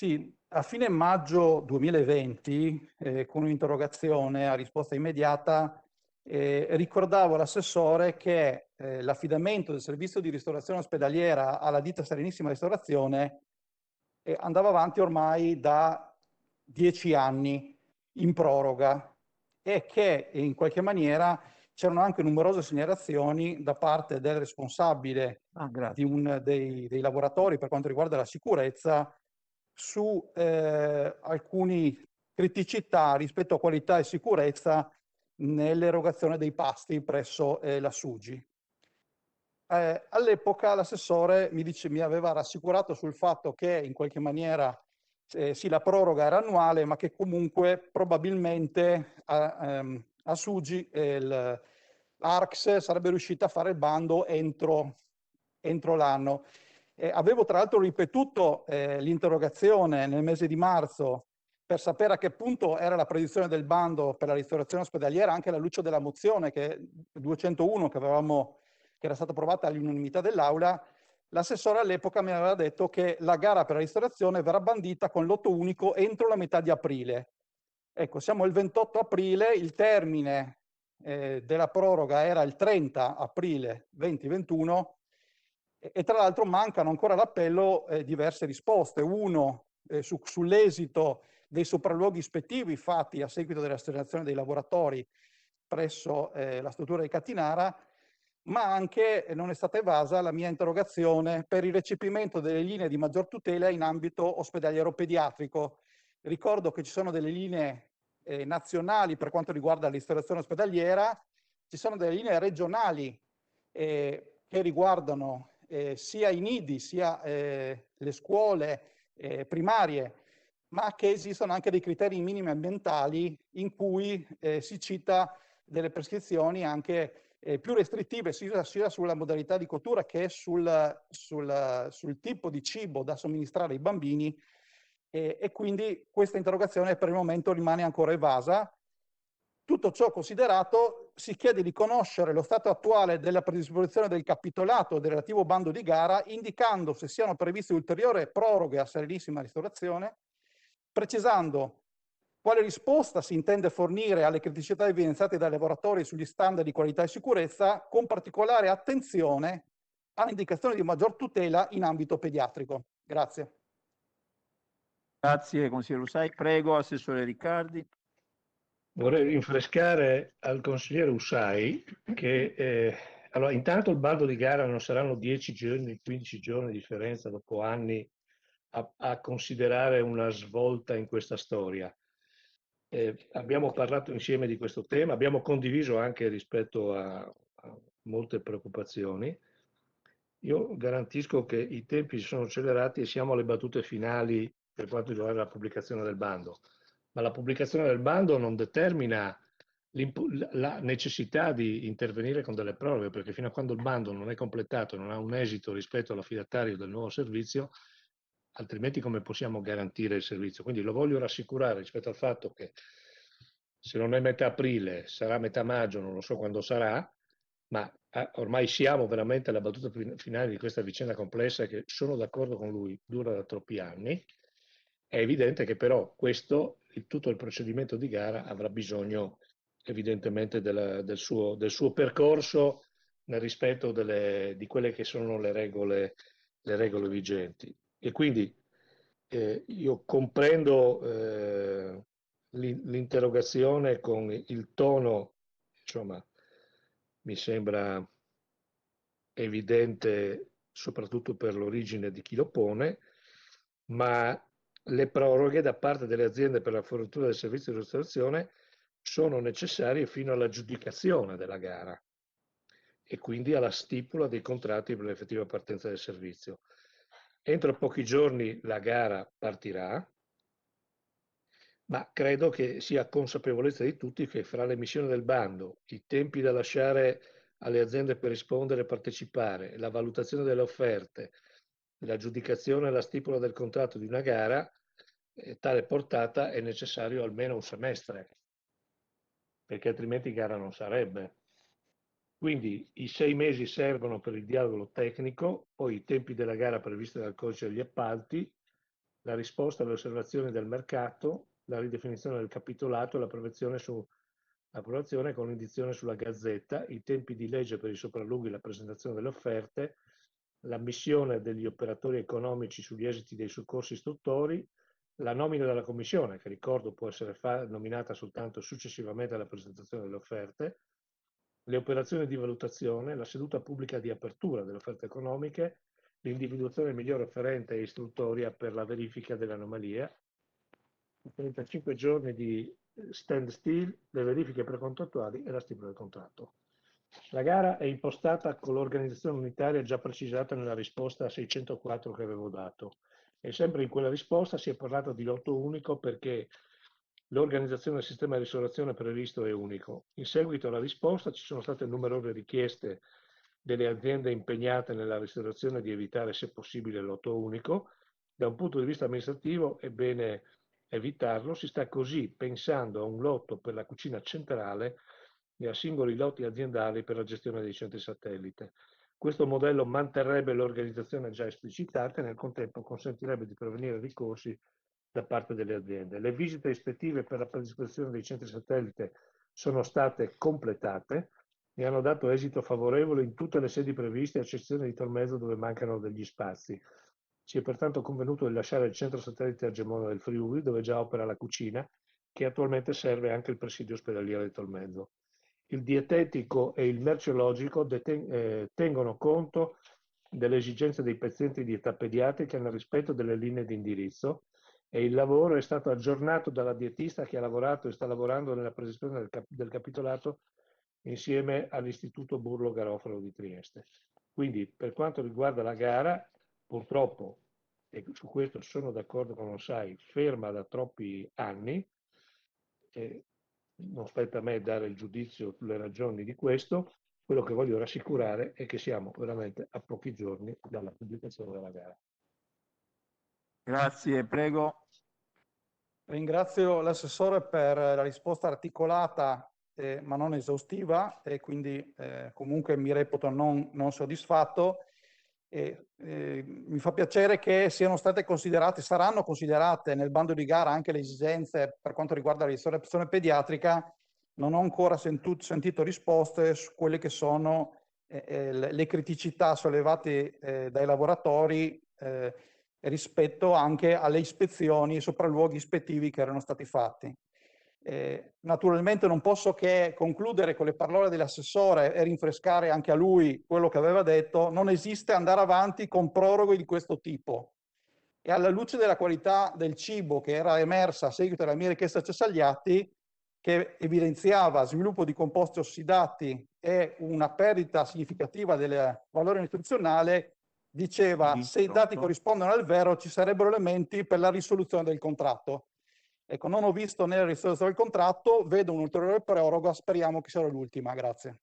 Sì, a fine maggio 2020, con un'interrogazione a risposta immediata, ricordavo all'assessore che l'affidamento del servizio di ristorazione ospedaliera alla ditta Serenissima Ristorazione andava avanti ormai da 10 anni in proroga e che in qualche maniera c'erano anche numerose segnalazioni da parte del responsabile di Grazie. uno dei lavoratori per quanto riguarda la sicurezza su alcune criticità rispetto a qualità e sicurezza nell'erogazione dei pasti presso la SUGI. All'epoca l'assessore mi aveva rassicurato sul fatto che in qualche maniera sì, la proroga era annuale, ma che comunque probabilmente a SUGI l'ARCS sarebbe riuscita a fare il bando entro l'anno. Avevo tra l'altro ripetuto l'interrogazione nel mese di marzo per sapere a che punto era la predizione del bando per la ristorazione ospedaliera, anche alla luce della mozione 201 che era stata approvata all'unanimità dell'Aula. L'assessore all'epoca mi aveva detto che la gara per la ristorazione verrà bandita con lotto unico entro la metà di aprile. Ecco, siamo il 28 aprile, il termine della proroga era il 30 aprile 2021 e tra l'altro mancano ancora all'appello diverse risposte. Uno sull'esito dei sopralluoghi ispettivi fatti a seguito dell'assegnazione dei lavoratori presso la struttura di Catinara, ma anche non è stata evasa la mia interrogazione per il recepimento delle linee di maggior tutela in ambito ospedaliero pediatrico. Ricordo che ci sono delle linee nazionali per quanto riguarda la ristorazione ospedaliera, ci sono delle linee regionali che riguardano sia i nidi sia le scuole primarie, ma che esistono anche dei criteri minimi ambientali in cui si cita delle prescrizioni anche più restrittive sia sulla modalità di cottura che sul tipo di cibo da somministrare ai bambini e quindi questa interrogazione per il momento rimane ancora evasa. Tutto ciò considerato, si chiede di conoscere lo stato attuale della predisposizione del capitolato del relativo bando di gara, indicando se siano previste ulteriori proroghe a Serenissima Ristorazione, precisando quale risposta si intende fornire alle criticità evidenziate dai lavoratori sugli standard di qualità e sicurezza, con particolare attenzione all'indicazione di maggior tutela in ambito pediatrico. Grazie. Grazie, consigliere Usai. Prego, assessore Riccardi. Vorrei rinfrescare al consigliere Usai che allora, intanto il bando di gara non saranno 10 giorni, 15 giorni di differenza dopo anni a considerare una svolta in questa storia. Abbiamo parlato insieme di questo tema, abbiamo condiviso anche rispetto a molte preoccupazioni. Io garantisco che i tempi si sono accelerati e siamo alle battute finali per quanto riguarda la pubblicazione del bando. Ma la pubblicazione del bando non determina la necessità di intervenire con delle proroghe, perché fino a quando il bando non è completato, non ha un esito rispetto all'affidatario del nuovo servizio, altrimenti come possiamo garantire il servizio? Quindi lo voglio rassicurare rispetto al fatto che se non è metà aprile, sarà metà maggio, non lo so quando sarà, ma ormai siamo veramente alla battuta finale di questa vicenda complessa che sono d'accordo con lui, dura da troppi anni. È evidente che però tutto il procedimento di gara avrà bisogno evidentemente del suo percorso nel rispetto di quelle che sono le regole vigenti. E quindi io comprendo l'interrogazione con il tono, insomma, mi sembra evidente soprattutto per l'origine di chi lo pone, ma le proroghe da parte delle aziende per la fornitura del servizio di ristorazione sono necessarie fino all'aggiudicazione della gara e quindi alla stipula dei contratti per l'effettiva partenza del servizio. Entro pochi giorni la gara partirà, ma credo che sia consapevolezza di tutti che fra l'emissione del bando, i tempi da lasciare alle aziende per rispondere e partecipare, la valutazione delle offerte, l'aggiudicazione e la stipula del contratto di una gara, tale portata è necessario almeno un semestre, perché altrimenti gara non sarebbe. Quindi i 6 mesi servono per il dialogo tecnico, poi i tempi della gara previsti dal codice degli appalti, la risposta alle osservazioni del mercato, la ridefinizione del capitolato e l'approvazione con l'indizione sulla Gazzetta, i tempi di legge per i sopralluoghi e la presentazione delle offerte, l'ammissione degli operatori economici sugli esiti dei soccorsi istruttori, la nomina della commissione, che ricordo può essere nominata soltanto successivamente alla presentazione delle offerte, le operazioni di valutazione, la seduta pubblica di apertura delle offerte economiche, l'individuazione del migliore offerente e istruttoria per la verifica dell'anomalia, i 35 giorni di stand still, le verifiche precontrattuali e la stipula del contratto. La gara è impostata con l'organizzazione unitaria già precisata nella risposta 604 che avevo dato e sempre in quella risposta si è parlato di lotto unico perché l'organizzazione del sistema di ristorazione previsto è unico. In seguito alla risposta ci sono state numerose richieste delle aziende impegnate nella ristorazione di evitare se possibile il lotto unico. Da un punto di vista amministrativo è bene evitarlo, si sta così pensando a un lotto per la cucina centrale e a singoli lotti aziendali per la gestione dei centri satellite. Questo modello manterrebbe l'organizzazione già esplicitata e nel contempo consentirebbe di prevenire ricorsi da parte delle aziende. Le visite ispettive per la predisposizione dei centri satellite sono state completate e hanno dato esito favorevole in tutte le sedi previste, a eccezione di Tolmezzo dove mancano degli spazi. Si è pertanto convenuto di lasciare il centro satellite Agemona del Friuli, dove già opera la cucina, che attualmente serve anche il presidio ospedaliero di Tolmezzo. Il dietetico e il merceologico tengono conto delle esigenze dei pazienti di età pediatrica nel rispetto delle linee di indirizzo e il lavoro è stato aggiornato dalla dietista che ha lavorato e sta lavorando nella predisposizione del capitolato insieme all'Istituto Burlo Garofalo di Trieste. Quindi per quanto riguarda la gara, purtroppo, e su questo sono d'accordo con Osai, ferma da troppi anni, non spetta a me dare il giudizio sulle ragioni di questo, quello che voglio rassicurare è che siamo veramente a pochi giorni dalla pubblicazione della gara. Grazie, prego. Ringrazio l'assessore per la risposta articolata ma non esaustiva e quindi comunque mi reputo non soddisfatto. Mi fa piacere che siano state considerate, saranno considerate nel bando di gara anche le esigenze per quanto riguarda la ristorazione pediatrica. Non ho ancora sentito risposte su quelle che sono le criticità sollevate dai lavoratori rispetto anche alle ispezioni e sopralluoghi ispettivi che erano stati fatti. Naturalmente non posso che concludere con le parole dell'assessore e rinfrescare anche a lui quello che aveva detto: non esiste andare avanti con proroghe di questo tipo. E alla luce della qualità del cibo che era emersa a seguito della mia richiesta accesso agli atti, che evidenziava sviluppo di composti ossidati e una perdita significativa del valore nutrizionale, diceva se i dati corrispondono al vero ci sarebbero elementi per la risoluzione del contratto. Ecco, non ho visto nella risoluzione del contratto, vedo un'ulteriore proroga, speriamo che sia l'ultima. Grazie.